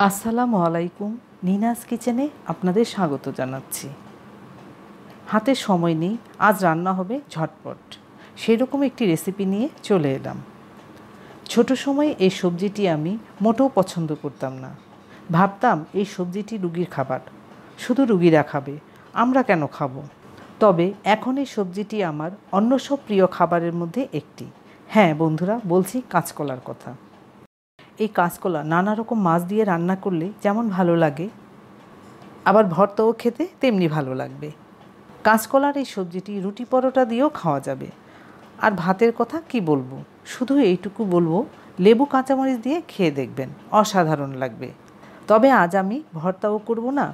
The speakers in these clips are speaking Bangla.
আসসালামু আলাইকুম। নিনাস কিচেনে আপনাদের স্বাগত জানাচ্ছি। হাতে সময় নেই, আজ রান্না হবে ঝটপট। সেরকম একটি রেসিপি নিয়ে চলে এলাম। ছোট সময়ে এই সবজিটি আমি মোটেও পছন্দ করতাম না। ভাবতাম এই সবজিটি রুগীর খাবার, শুধু রুগীরা খাবে, আমরা কেন খাবো। তবে এখন এই সবজিটি আমার অন্য সব প্রিয় খাবারের মধ্যে একটি। হ্যাঁ বন্ধুরা, বলছি কাঁচকলার কথা। এই কাঁচকলা নানা রকম মাছ দিয়ে রান্না করলে যেমন ভালো লাগে, আবার ভর্তাও খেতে তেমনি ভালো লাগবে। কাঁচকলার এই সবজিটি রুটি পরোটা দিয়েও খাওয়া যাবে। আর ভাতের কথা কি বলবো, শুধু এইটুকু বলবো, লেবু কাঁচামরিচ দিয়ে খেয়ে দেখবেন, অসাধারণ লাগবে। তবে আজ আমি ভর্তাও করব না,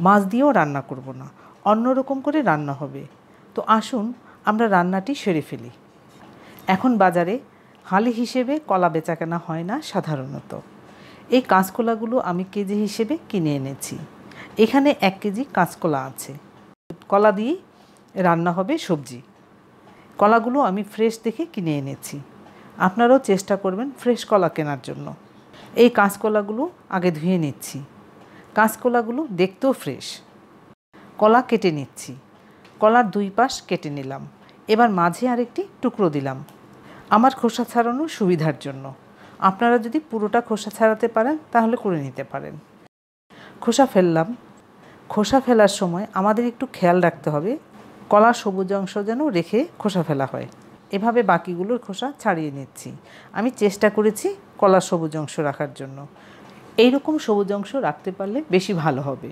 মাছ দিয়েও রান্না করব না, অন্যরকম করে রান্না হবে। তো আসুন আমরা রান্নাটি সেরে ফেলি। এখন বাজারে হালি হিসেবে কলা বেচাকেনা হয় না সাধারণত। এই কাঁচকলাগুলো আমি কেজি হিসেবে কিনে এনেছি। এখানে 1 কেজি কাঁচকলা আছে। কলা দিয়ে রান্না হবে সবজি। কলাগুলো আমি ফ্রেশ দেখে কিনে এনেছি। আপনারাও চেষ্টা করবেন ফ্রেশ কলা কেনার জন্য। এই কাঁচকলাগুলো আগে ধুয়ে নিচ্ছি। কাঁচকলাগুলো দেখতেও ফ্রেশ। কলা কেটে নিচ্ছি। কলার 2 পাশ কেটে নিলাম। এবার মাঝে আরেকটি টুকরো দিলাম আমার খোসা ছাড়ানোর সুবিধার জন্য। আপনারা যদি পুরোটা খোসা ছাড়াতে পারেন তাহলে করে নিতে পারেন। খোসা ফেললাম। খোসা ফেলার সময় আমাদের একটু খেয়াল রাখতে হবে, কলার সবুজ অংশ যেন রেখে খোসা ফেলা হয়। এভাবে বাকিগুলোর খোসা ছাড়িয়ে নিচ্ছি। আমি চেষ্টা করেছি কলার সবুজ অংশ রাখার জন্য। এইরকম সবুজ অংশ রাখতে পারলে বেশি ভালো হবে।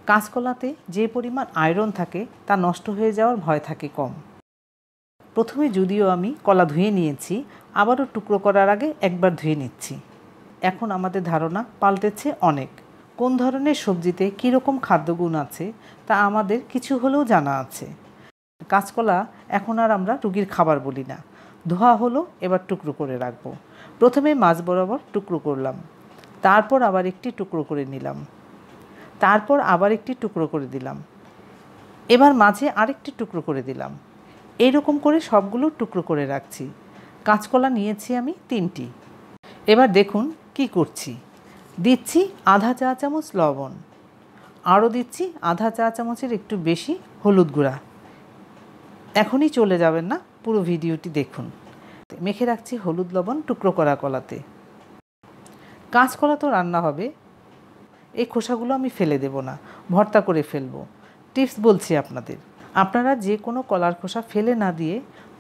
কাঁচকলাতে যে পরিমাণ আয়রন থাকে তা নষ্ট হয়ে যাওয়ার ভয় থাকে কম। প্রথমে যদিও আমি কলা ধুয়ে নিয়েছি, আবারও টুকরো করার আগে একবার ধুয়ে নিচ্ছি। এখন আমাদের ধারণা পাল্টেছে অনেক। কোন ধরনের সবজিতে কীরকম খাদ্যগুণ আছে তা আমাদের কিছু হলেও জানা আছে। কাঁচকলা এখন আর আমরা রুগীর খাবার বলি না। ধোয়া হলো, এবার টুকরো করে রাখবো। প্রথমে মাছ বরাবর টুকরো করলাম, তারপর আবার একটি টুকরো করে নিলাম, তারপর আবার একটি টুকরো করে দিলাম, এবার মাঝে আরেকটি টুকরো করে দিলাম। এইরকম করে সবগুলো টুকরো করে রাখছি। কাঁচকলা নিয়েছি আমি 3টি। এবার দেখুন কি করছি। দিচ্ছি আধা চা চামচ লবণ, আরও দিচ্ছি আধা চা চামচের একটু বেশি হলুদ গুঁড়া। এখনই চলে যাবেন না, পুরো ভিডিওটি দেখুন। মেখে রাখছি হলুদ লবণ টুকরো করা কলাতে। কাঁচকলা তো রান্না হবে, এই খোসাগুলো আমি ফেলে দেব না, ভর্তা করে ফেলবো। টিপস বলছি আপনাদের, আপনারা যে কোনো কলার খোসা ফেলে না দিয়ে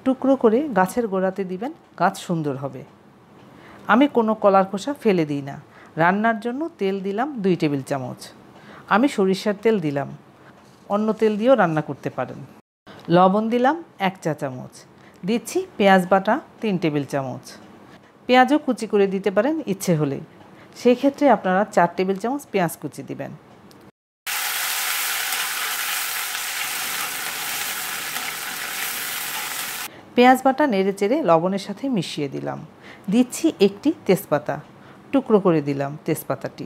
টুকরো করে গাছের গোড়াতে দিবেন, গাছ সুন্দর হবে। আমি কোনো কলার খোসা ফেলে দিই না। রান্নার জন্য তেল দিলাম 2 টেবিল চামচ। আমি সরিষার তেল দিলাম, অন্য তেল দিয়েও রান্না করতে পারেন। লবণ দিলাম 1 চা চামচ। দিচ্ছি পেঁয়াজ বাটা 3 টেবিল চামচ। পেঁয়াজও কুচি করে দিতে পারেন ইচ্ছে হলে, সেই ক্ষেত্রে আপনারা 4 টেবিল চামচ পেঁয়াজ কুচি দিবেন। পেঁয়াজ বাটা নেড়ে চেড়ে লবণের সাথে মিশিয়ে দিলাম। দিচ্ছি একটি তেজপাতা, টুকরো করে দিলাম তেজপাতাটি।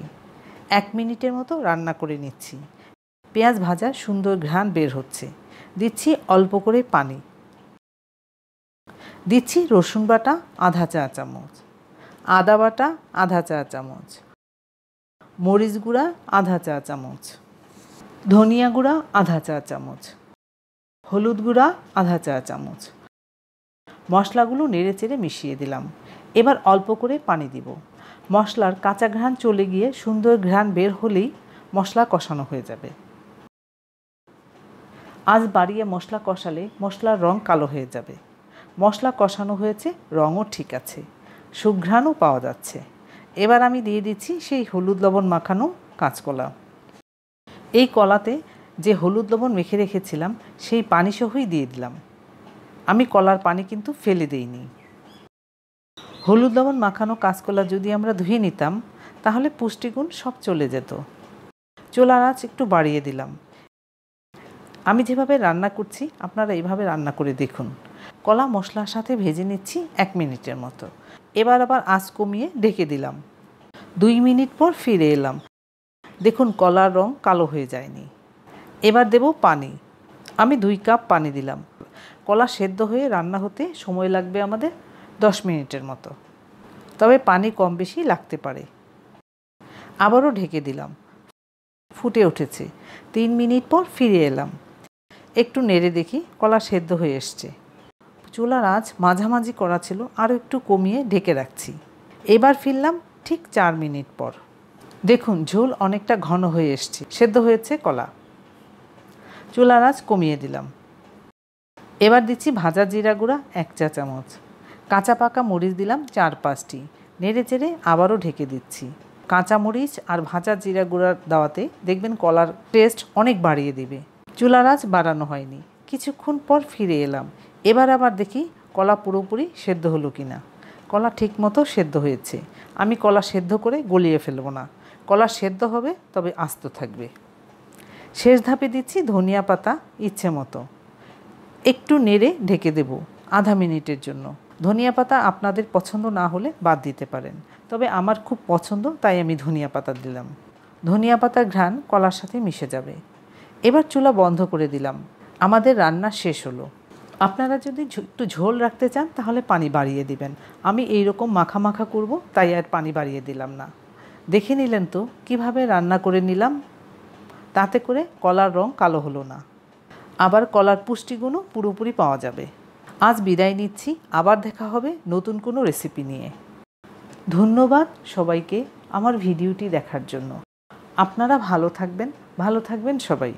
1 মিনিটের মতো রান্না করে নিচ্ছি। পেঁয়াজ ভাজার সুন্দর ঘ্রাণ বের হচ্ছে। দিচ্ছি অল্প করে পানি। দিচ্ছি রসুন বাটা আধা চা চামচ, আদা বাটা আধা চা চামচ, মরিচ গুঁড়া আধা চা চামচ, ধনিয়া গুঁড়া আধা চা চামচ, হলুদ গুঁড়া আধা চা চামচ। মশলাগুলো নেড়ে চেড়ে মিশিয়ে দিলাম। এবার অল্প করে পানি দিব। মশলার কাঁচা ঘ্রাণ চলে গিয়ে সুন্দর ঘ্রাণ বের হলেই মশলা কষানো হয়ে যাবে। আজ বাড়িয়ে মশলা কষালে মশলার রং কালো হয়ে যাবে। মশলা কষানো হয়েছে, রঙও ঠিক আছে, সুঘ্রাণও পাওয়া যাচ্ছে। এবার আমি দিয়ে দিচ্ছি সেই হলুদ লবণ মাখানো কাঁচকলা। এই কলাতে যে হলুদ লবণ মেখে রেখেছিলাম সেই পানি সহই দিয়ে দিলাম। আমি কলার পানি কিন্তু ফেলে দেইনি। হলুদ লবণ মাখানো কাঁচকলা যদি আমরা ধুয়ে নিতাম তাহলে পুষ্টিগুণ সব চলে যেত। চুলার আঁচ একটু বাড়িয়ে দিলাম। আমি যেভাবে রান্না করছি আপনারা এইভাবে রান্না করে দেখুন। কলা মশলার সাথে ভেজে নিচ্ছি 1 মিনিটের মতো। এবার আবার আঁচ কমিয়ে ঢেকে দিলাম। 2 মিনিট পর ফিরে এলাম। দেখুন কলার রং কালো হয়ে যায়নি। এবার দেব পানি। আমি 2 কাপ পানি দিলাম। কলা সেদ্ধ হয়ে রান্না হতে সময় লাগবে আমাদের 10 মিনিটের মতো, তবে পানি কম বেশি লাগতে পারে। আবারও ঢেকে দিলাম। ফুটে উঠেছে। 3 মিনিট পর ফিরে এলাম। একটু নেড়ে দেখি কলা সেদ্ধ হয়ে এসছে। চুলার আঁচ মাঝামাঝি করা ছিল, আরও একটু কমিয়ে ঢেকে রাখছি। এবার ফিরলাম ঠিক 4 মিনিট পর। দেখুন ঝোল অনেকটা ঘন হয়ে এসছে, সেদ্ধ হয়েছে কলা। চুলার আঁচ কমিয়ে দিলাম। এবার দিচ্ছি ভাজা জিরা গুঁড়া 1 চা চামচ, কাঁচা পাকা মরিচ দিলাম 4-5টি, নেড়ে চেড়ে আবারও ঢেকে দিচ্ছি। কাঁচা মরিচ আর ভাজা জিরা গুঁড়া দেওয়াতে দেখবেন কলার টেস্ট অনেক বাড়িয়ে দেবে। চুলার আঁচ বাড়ানো হয়নি। কিছুক্ষণ পর ফিরে এলাম। এবার আবার দেখি কলা পুরোপুরি সেদ্ধ হলো কিনা। কলা ঠিকমতো সেদ্ধ হয়েছে। আমি কলা সেদ্ধ করে গলিয়ে ফেলবো না। কলা সেদ্ধ হবে, তবে আস্ত থাকবে। শেষ ধাপে দিচ্ছি ধনিয়া পাতা ইচ্ছে মতো। একটু নেড়ে ঢেকে দেব আধা মিনিটের জন্য। ধনিয়া পাতা আপনাদের পছন্দ না হলে বাদ দিতে পারেন, তবে আমার খুব পছন্দ, তাই আমি ধনিয়া পাতা দিলাম। ধনিয়া পাতার ঘ্রাণ কলার সাথে মিশে যাবে। এবার চুলা বন্ধ করে দিলাম। আমাদের রান্না শেষ হলো। আপনারা যদি একটু ঝোল রাখতে চান তাহলে পানি বাড়িয়ে দিবেন। আমি এই রকম মাখা মাখা করব, তাই আর পানি বাড়িয়ে দিলাম না। দেখে নিলেন তো কিভাবে রান্না করে নিলাম। তাতে করে কলার রং কালো হলো না, আবার কলার পুষ্টিগুণও পুরোপুরি পাওয়া যাবে। আজ বিদায় নিচ্ছি, আবার দেখা হবে নতুন কোনো রেসিপি নিয়ে। ধন্যবাদ সবাইকে আমার ভিডিওটি দেখার জন্য। আপনারা ভালো থাকবেন সবাই।